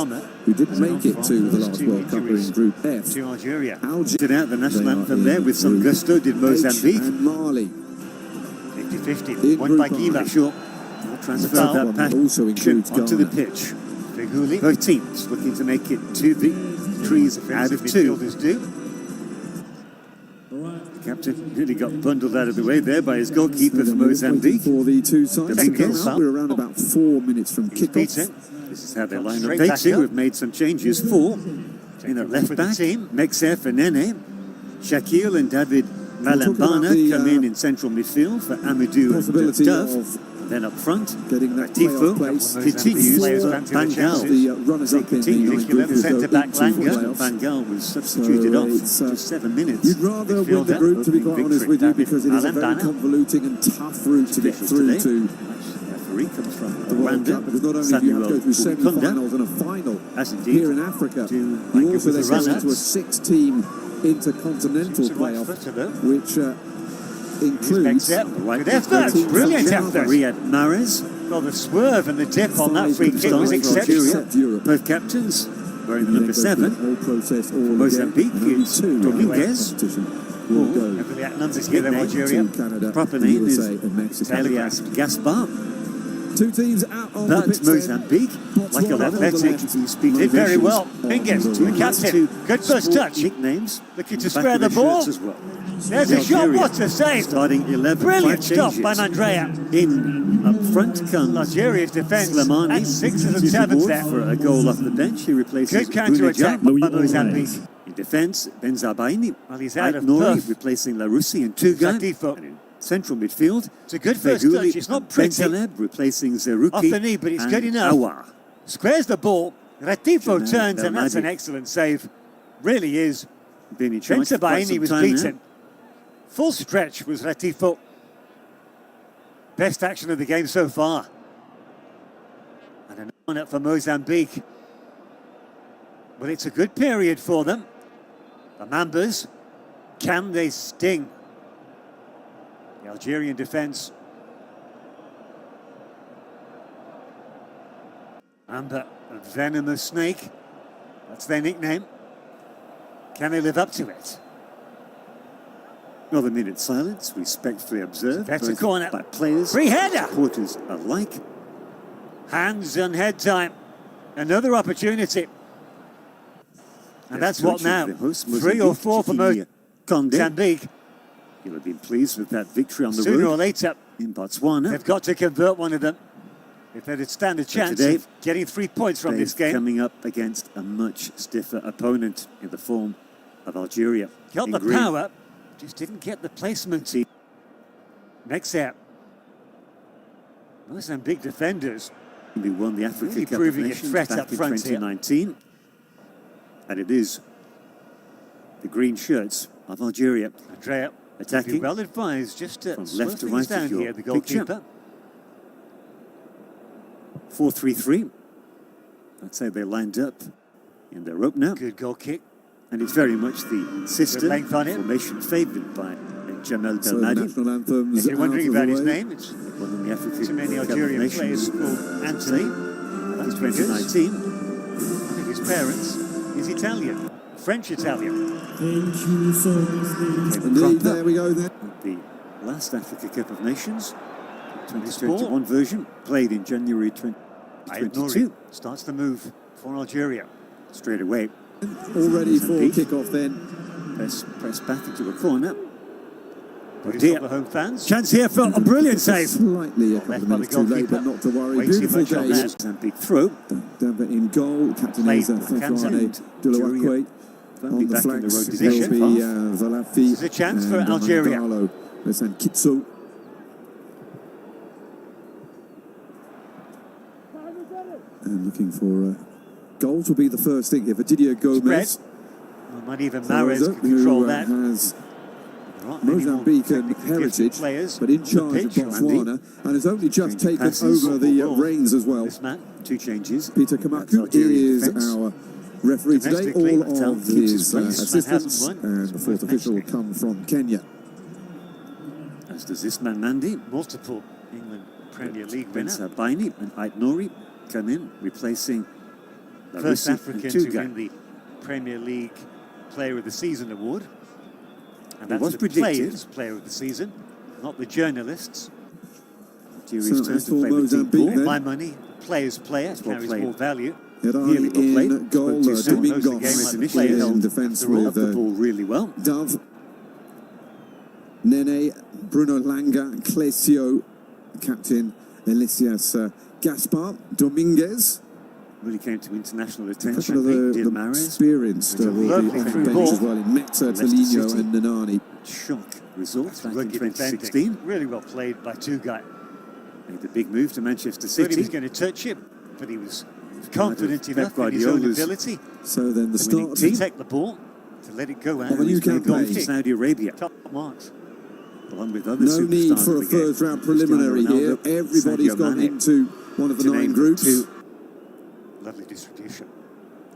who didn't make it to the last World Cup in Group F. To Algeria. Did out the national anthem there with some gusto, did Mozambique. And Mali. 50-50. Won by Giba. Sure. Transfer that pass also includes onto the Ghana. pitch. Feghouli. Both teams looking to make it 2 victories out of 2. Midfielders do. The captain really got bundled out of the way there by his goalkeeper for Mozambique. For the two sides to come Dominguez. out, we're around about 4 minutes from kickoff. This is how they line up. Straight They back too up. have made some changes. 4 in at left back. Mexer for Nene. Shakil and David Malambana come in central midfield for Amadou and Dove. Then up front, Getting that Tifo playoff place continues for Bangal. The runners-up in the nine group is centre-back Langa. Bangal was substituted off for 7 minutes. You'd rather win the group, to be quite honest with you, because it is a very Malambana. convoluting and tough route to get through to Referee comes from the World Cup, because not only do you have to go through semi-finals and a final here in Africa, you also then go into a 6-team intercontinental playoff, which includes Good effort, brilliant effort. Riyad Mahrez. Well, the swerve and the dip on that free kick was exceptional. Both captains wearing the number 7. Mozambique is Dominguez. Numbers here in Algeria. Proper name is Elias Gaspar. Two teams out on But the pitch Mozambique, like a athletic, Did very well. Mingus, the captain. Good first touch. Nicknames. Looking to square the ball. As well. There's a shot. What a save. Starting 11. Brilliant stop by Mandrea. In up front comes Algeria's defence. Slimani. And 6s and 7s there. For a goal off the bench. He replaces Good counter-attack by Mozambique. In defence, Benzabaini. Well, he's out of Nori Perth. replacing Laroussi and Tuga. Tifo. And in central midfield, It's a good first touch. It's not pretty. Bentaleb replacing Zerouki. Off the knee, but it's good enough. Awar. Squares the ball. Ratifo Jamal turns, and that's an Belmadi. excellent save. Really is. Been in charge for quite Benzabaini some was time beaten. now. Full stretch was Ratifo. Best action of the game so far. And an on up for Mozambique. Well, it's a good period for them. The Mambas, can they sting? The Algerian defence. Mamba, a venomous snake. That's their nickname. Can they live up to it? Another minute silence, respectfully observed. That's a both corner. by players, Free header. supporters alike. Hands and head time. Another opportunity. And that's what now? 3 or 4 for Mozambique. You'll have been pleased with that victory on the Sooner or road later, in Botswana. they've got to convert one of them if they'd stand a chance today, of getting 3 points from this game. Coming up against a much stiffer opponent in the form of Algeria. Got the power, just didn't get the placement. Next out. Mozambique defenders. We won the Africa Really Cup of proving a Nations threat back up in front 2019. And it is the green shirts of Algeria Andrea, attacking well advised just to from slow left to things right down of your here, the goalkeeper. 4-3-3. I'd say they lined up in their opener. Good goal kick. And it's very much the system length on it. formation favoured by Jamal So the Belmadi. national anthems If you're wondering out of about the his way. name, it's One of the Africa too many Cup of Algerian Nations. players called Anthony. That's That's because 2019. one of his parents is Italian, French-Italian. Indeed, there we go then. The last Africa Cup of Nations, 2021 version, played in January 2022. Starts the move for Algeria. Straight away, All ready for Mozambique. kick-off then. press back into a corner. But dear. it's the home fans. Chance here for a brilliant save. Slightly a couple Left of by minutes the too late, goalkeeper. but not to worry. Way too Beautiful much on day. that. Mozambique throw. Denver in goal. Captain Played is by Kanté. Fefane Dulawakwe. They'll On be the back in the flanks, road there'll position. be Valafi. This is a chance for and Algeria. Mangalo. Let's send Kitsu. And looking for goal to be the first thing here for Didier Gomez. Spread. Well, not even Mahrez can who control that. has There aren't many more Mozambican technically gifted heritage, players but in on the charge of pitch. Botswana, and has only just Changing taken passes. over the Ball. reins as well. This man. 2 changes. Peter That's Kamaku Algerian is defence. our referee today. Domestically, All Patel of keeps his his place. assistants Hasn't won. and the fourth official will come from Kenya. As does this man Mandy. Multiple England Premier League winner. Benzabaini and Ait Nouri come in, replacing First African to win the Premier League Player of the Season award. And that's the Players' Player of the Season, not the journalists. Algeria's turn to play with deep ball. My money, the Players' Player carries more value. Here in goal, Domingos in defence with the ball really well. Dove, Nene, Bruno Langa, Clesio, captain Elisias Gaspar, Dominguez. Really came to international attention. A couple of the experienced will be on the bench as well in Meta, Tolino and Nanani. Shock results back in 2016. Really well played by Tugay. Made the big move to Manchester Thought City. he was going to touch it, but he was confident enough in his own ability So then the start to take the ball, to let it go out. of a new campaign. Saudi Arabia. Top marks. Along with other No need superstars for a of the game. first round preliminary here. Everybody's gone into one of the 9 groups. Lovely distribution.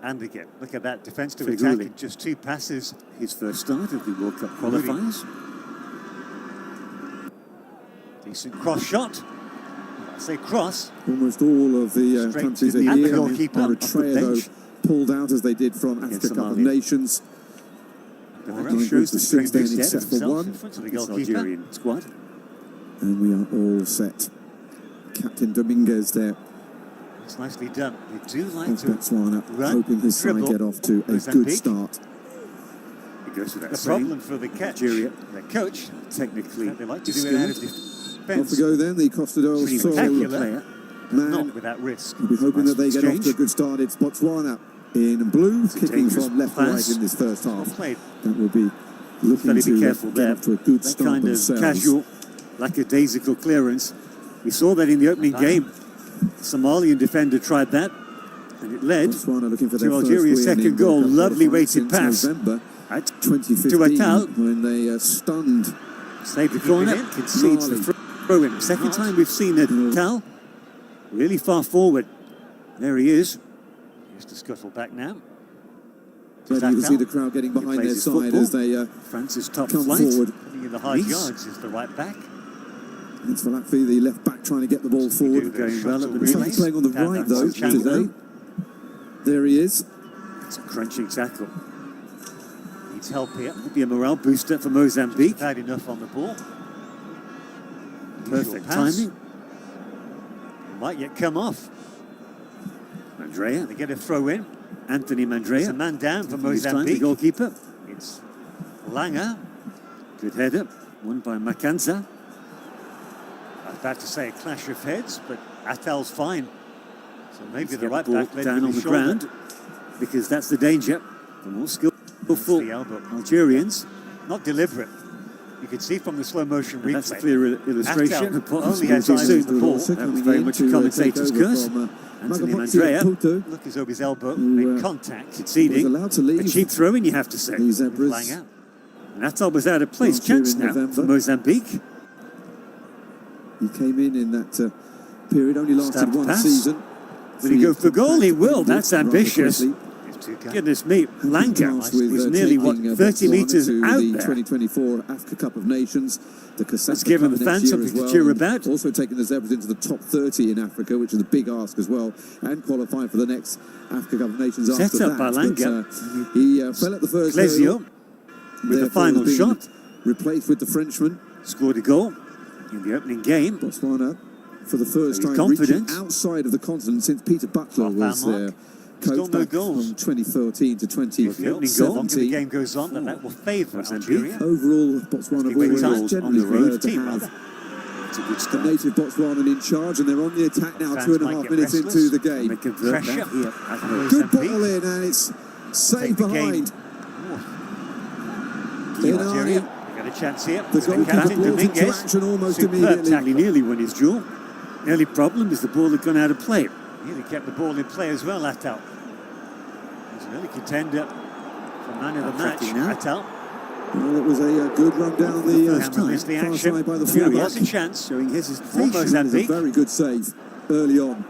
And again, look at that defence to Figurli. attack in just 2 passes. His first start of the World Cup qualifiers. Decent cross shot. I say cross. Almost all of the Straight countries to are the here. goalkeeper. Eritrea, though, pulled out as they did from Africa Cup of Nations. That shows the Six strength then except for one. In front of the This goalkeeper. Algerian squad. And we are all set. Captain Dominguez there It's nicely done. They do like of to Botswana, run, hoping his side dribble, get off to a Mozambique. good start. It goes without the saying. problem for the catch. Algeria, The coach, technically they like to do it out of Off defence. we go then, the Costa del Sol Spectacular. player. man. Not without risk. We'll be hoping that they get off Exchange. to a good start. It's Botswana in blue, It's a kicking dangerous from left to right pass. in this first Well half. played. That will be looking Got to to be careful get there. off to a good That start kind of themselves. casual, lackadaisical clearance. We saw that in the opening game. The Somalian defender tried that, and it led Botswana looking for to their first Algeria's win second in goal. World Cup Lovely qualifiers weighted since pass. November At 2015 Atal. when they stunned saved the corner, in. concedes the Mali. throw-in. Second time we've seen it. Tal, really far forward. There he is. Here's to scuttle back now. But you can see the crowd getting behind plays their his side football. as they France's top come flight. forward. Putting in the hard Nice. yards is the right back. It's Valafi, the left back, trying to get the ball forward. Going well at the Looks like relay. he's playing on the Down right that though right channel. today. There he is. It's a crunching tackle. Needs help here. Could be a morale booster for Mozambique. Had enough on the ball. Perfect Usual pass. timing. Might yet come off. Mandrea, They get a throw in. Anthony There's a Mandrea. man down for This time, the Mozambique. goalkeeper. It's Langer. Good header. Won by Makanza. I was about to say a clash of heads, but Atal's fine. So maybe Let's the get right the ball back led down with on his the shoulder. ground, because that's the danger. The more skillful the elbow. Algerians. Not deliberate. You can see from the slow motion And that's a replay. clear illustration Atal of what only was has going eyes to on do. the ball. That was very much a commentator's curse. Anthony Mandrea Look as though his elbow Who, made contact. was conceding allowed to a leave cheap throw-in, you have to say. the Zebras. Langer. And Atal was out of place. Last year Chance in now November. for Mozambique. He came in that period, only lasted Stabbed one pass. season. Will he go for goal? He will. That's Rather ambitious. quickly. Here's Tugay. Goodness me, Langer Tasked with, was nearly, what, taking, 30 Botswana metres to out the there. 2024 Africa Cup of Nations. The Let's give the fans something to cheer about. Also taking the Zebras into the top 30 in Africa, which is a big ask as well, and qualifying for the next Africa Cup of Nations Set after up that. by Langer. But, he fell at the first Clesio, hurdle, with the therefore final being shot, replaced with the Frenchman. scored a goal in the opening game. Botswana, for the first So he's time, reaching confident. outside of the continent since Peter Butler Half-hour was mark. there. Still Coach no back goals. from 2013 to The opening goal. The longer the 2017. game goes on, then that will favour Mozambique. Algeria. Overall, Botswana have Must be always goals generally on the road. preferred to Team, have rather. It's a good the start. native Botswanan in charge, and they're on the attack now, Fans 2.5 might get minutes into restless. the They game. convert Pressure. that here at home. Good Mozambique. ball in, and it's saved Take the game. behind. Algeria, Inani, they got a chance here. the The goalkeeper captain brought into Dominguez. action almost Superb immediately. tackle. He nearly won his duel. The only problem is the ball had gone out of play. Nearly kept the ball in play as well, Atal. He's an early contender for man of the match, Attacking now. Atal. Well, it was a good run down the First time. Missed the far action. side by the There fullback. was a chance. Showing hesitation. Almost That was a Mozambique. very good save early on.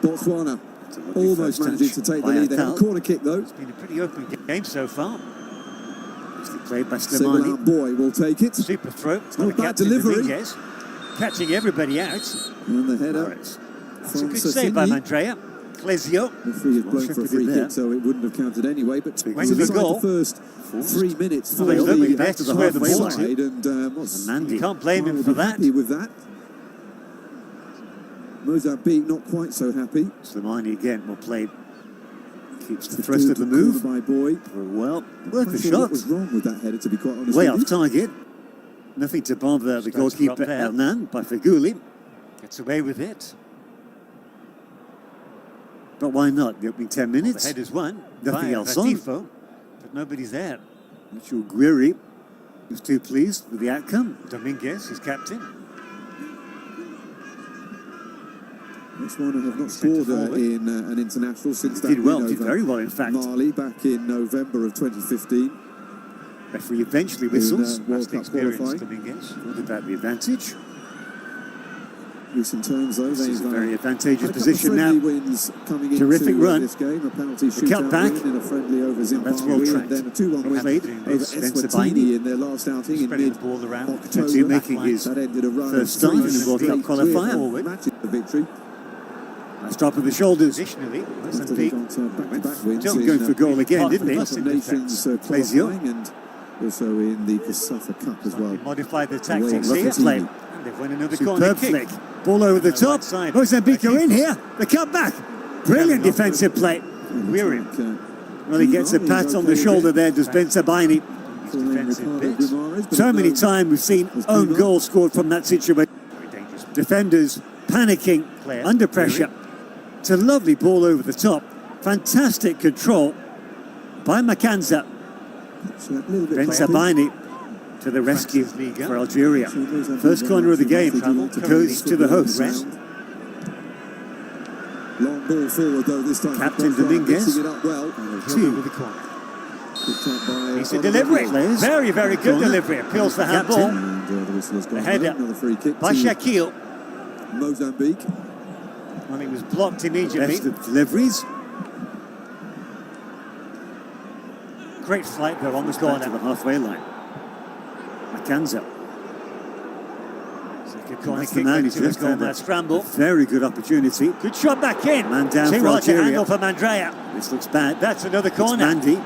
Botswana It's a lovely almost first managing touch to take the by lead. They have a Atal. corner kick though. It's been a pretty open game so far. Nicely played by Slimani. Segulan Boy will take it. Super throw. not by a the bad captain delivery. Dominguez. Catching everybody out. And the header That's a from good save by Sassini. Mandrea. Clesio. The free is blown for a free kick, so it wouldn't have counted anyway. But Went to the goal. The first 3 minutes for Well, the back to the halfway side, and you can't blame him for that. Happy with that. Mozambique not quite so happy. Slimani again will play. Keeps the thrust of the move. By Boy. Well, worth a shot. What was wrong with that header, to be quite honest? Way off target. Nothing to bother the goalkeeper Hernan by Feguli. Gets away with it. But why not? The opening 10 minutes. The header's won. Nothing else on. But nobody's there. Mitchell Guiri was too pleased with the outcome. Dominguez, his captain. Botswana have not scored in an international since that Did well, win did very well in fact. Mali back in November of 2015. Referee eventually whistles. World Cup qualifying. Dominguez. What about the advantage? Recent terms though, This is a very they've advantageous position now. wins coming Terrific into run. This game, a penalty The cut shootout back. win in a friendly over That's well Zimbabwe, tracked. and then a 2-1 win Played over Spencer Eswatini Baini. in their last outing in Spreading the ball around. mid-October. Two making his That ended a run first of start in three the World Cup straight qualifier. matches of victory. Nice drop of the shoulders. Additionally, After they got back-to-back wins John in going for goal again, didn't he? Cup of Nations qualifying, and also in the Kosafa Cup as well. He modified the Away tactics at here. Eswatini. play. And they've won another corner Superb kick. flick. Ball over the top. side. Mozambique are in here. The cutback. Brilliant defensive play. Weary. Well, he gets a pat on the shoulder there, does Spencer Baini. Defensive bit. So many times we've seen own goals scored from that situation. Very dangerous. Defenders panicking Player. under pressure. It's a lovely ball over the top. Fantastic control by Makanza. Spencer Baini to the rescue for Algeria. First corner of the game goes to the host. Long ball forward though this time. Captain Dominguez. Mixing it up well. Two with the corner. Picked up by It's a delivery. Players. Very, very good Corner. delivery. Appeals for handball. Captain. And the whistle has gone. The header another free kick by to Shaquille. Mozambique. Well, it was blocked immediately. Best of deliveries. Great flight though on the Back corner. to the halfway line. Makanza. Second corner That's kick the man into who the just goal had man a scramble. very good opportunity. Good shot back in. Man down Too for hard to Algeria. handle for Mandrea. This looks bad. That's another It's corner. Mandy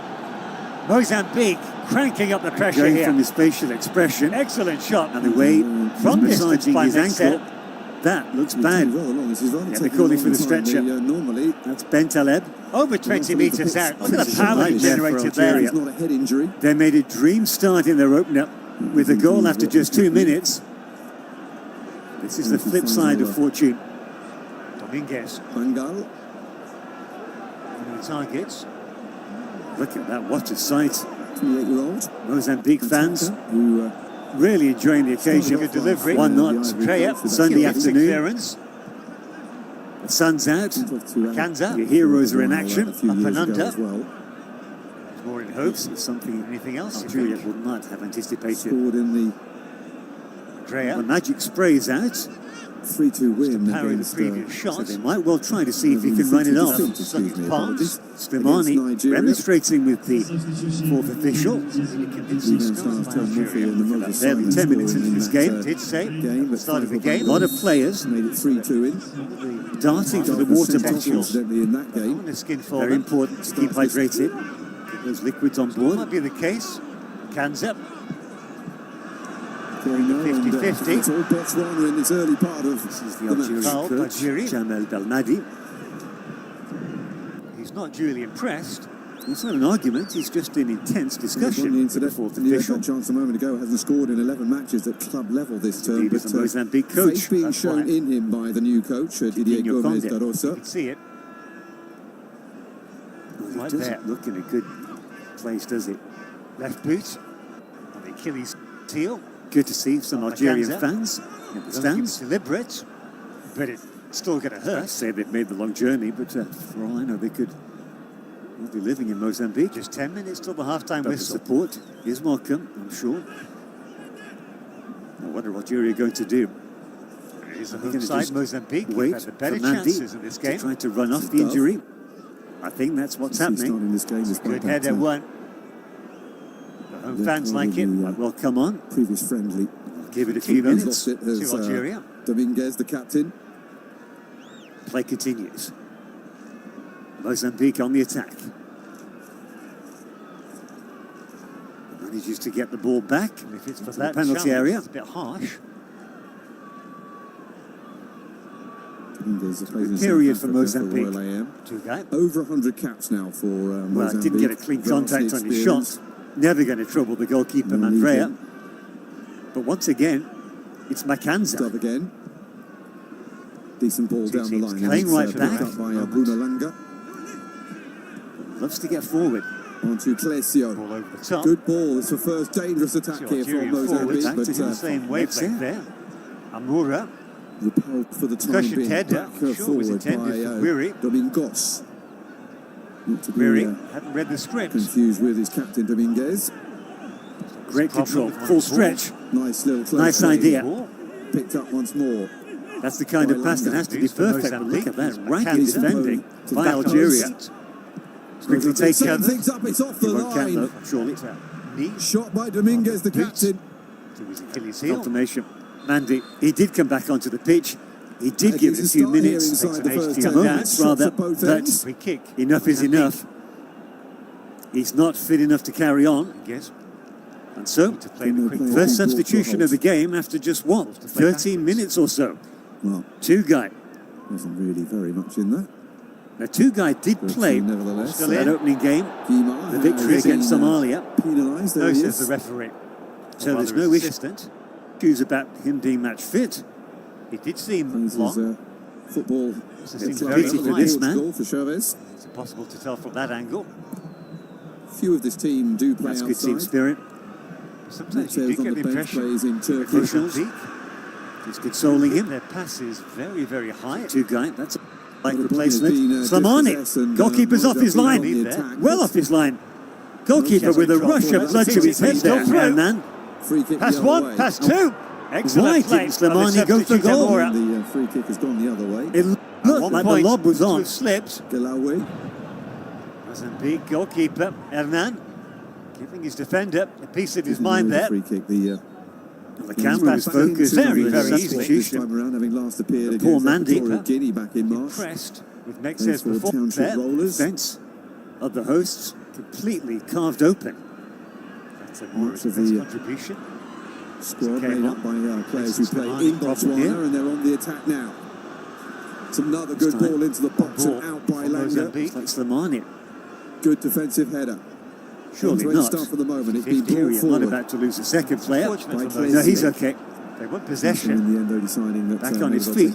Mozambique cranking up the pressure going here. from his facial expression Excellent shot. and the way From he's distance massaging by his Mexer. ankle. That looks bad. Well along. This is rather Yeah, taking they're calling a for the long time. stretcher. Normally, That's Ben Taleb. Over 20 metres out. Look at the power Right he there for generated Algeria. there. it's not a head injury. They made a dream start in their opener with a goal after just 2 minutes. This is the flip side of fortune. Dominguez. Bangal. One of the targets. Look at that, what a sight. 28-year-old. Mozambique fans Who really enjoying the occasion. Good delivery. Why not? Treya. Sunday afternoon. Clearance. The sun's out. Kanza. Your heroes are in action. A few Up years and ago under. as well. More in This hopes. is something Anything else? Algeria would not have anticipated. Scored in the The Treya. magic spray is out, 3-2 win Parry the against previous so shot. they might well try to see if he can run it off. Palms. Slimani Nigeria. demonstrating with the fourth official. Convincing score by Algeria. Barely 10 minutes into this game. Did say game, at the start of the A game. lot of players made it 3-2 in. darting to the water Sent off bottles. incidentally in that game. On the skin for Very them. important to keep hydrated. Get those liquids on board. Might be the case. Kanza. Going on, and, 50-50. It's all Botswana in this early part of This is the the match. Algerian Foul by coach, Jiri. Jamel Belmadi. He's not duly impressed. It's not an argument, it's just an intense discussion with the fourth The official. chance a moment ago hasn't scored in 11 matches at club level this term. He was But the Mozambique coach. faith being That's shown right. in him by the new coach, Didier Coutinho Gomez Conde. You Darosa. can see it. He Right doesn't there. look in a good place, does it? Left boot. On the Achilles heel. Good to see some Not Algerian Makanza. fans in the Doesn't think it's stands. deliberate, but it's still going to I'd hurt. say they've made the long journey, but for all I know, they could well be living in Mozambique. Just 10 minutes till the half-time But the whistle. support is welcome, I'm sure. I wonder what Algeria are going to do. It is a They're home gonna side, just Mozambique. Wait Had the for better Mandy chances in this to game. try to run off the injury. I think that's what's happening. In this game despite Good that, header, one. The home fans like it. Might well come on. previous friendly. Give it a few Keeper's minutes. lost it as, To Algeria. Dominguez, the captain. Play continues. Mozambique on the attack. Manages to get the ball back. And if it's for the that penalty area. it's a bit harsh. Period for Mozambique. Over 100 caps now for Mozambique. Well, didn't get a clean contact on his shot. Never going to trouble the goalkeeper, Mandrea. But once again, it's Makanza. Stop again. Decent ball down the line. Playing right back. By Bruno Langa. Loves to get forward. On to Clesio. Ball over the top. Good ball. It's the first dangerous attack here for Mozambique. But the same wavelength there. Amura. Repelled for the time being. Header. Forward by Domingos. Not to be hadn't read the script. confused with his captain Dominguez. Great control. Full stretch. Nice little close. Nice idea. Picked up once more. That's the kind of pass that has to be perfect. But look at that. Rank defending by Algeria. Quickly take cover. Things up. It's off the line. Surely. Shot by Dominguez, the captain. Confirmation. Mandy, he did come back onto the pitch. He did give it a few minutes, moments rather, but free kick. Enough is enough. He's not fit enough to carry on. Yes. And so, first substitution of the game after just what? 13 minutes or so. Well, Two-guy. wasn't really very much in there. Now, Two-guy did play nevertheless. that opening game, the victory against Somalia. Penalised. No, says the referee. So there's no issues about him being match fit. He did seem This long. is football. It's very for this man. For Chavez. It's impossible to tell from that angle. Few of this team do play That's outside. good team spirit. Sometimes you do on get the the bench impression plays in Turkey. Crucials. It's consoling him. their pass is very, very high. Two-guy, that's a like Well, the replacement. ball has been, Slimani, dispossessed and, goalkeeper's off his line. on the attack. Well off his line. Goalkeeper with a rush of blood to his head there, man. Free kick Pass the other one, way. pass two. Excellent Why play. didn't Slimani go for goal? And the free kick has gone the other way. It looked like the lob was on. Slipped. Galawi. Mozambique goalkeeper Hernan giving his defender a piece of his mind there. Free kick. The camera was focused very, on the very this substitution. time around, having last appeared Poor against Mandy. Equatorial Guinea back in March. Impressed with Thanks Mex's for performance Township there. Rollers. Defence of the hosts completely carved open. That's a Much of best the contribution. squad made up by players who play in Botswana, and they're on the attack now. It's another good ball into the box and out by Langa. It's like Slimani. Good defensive header. Surely End-to-end not. stuff for the moment. It's been brought Algeria not forward. about to lose a second player. Fortunate for By No, he's Clesio. okay. They want In possession. the end, only signing that Back on his maybe feet.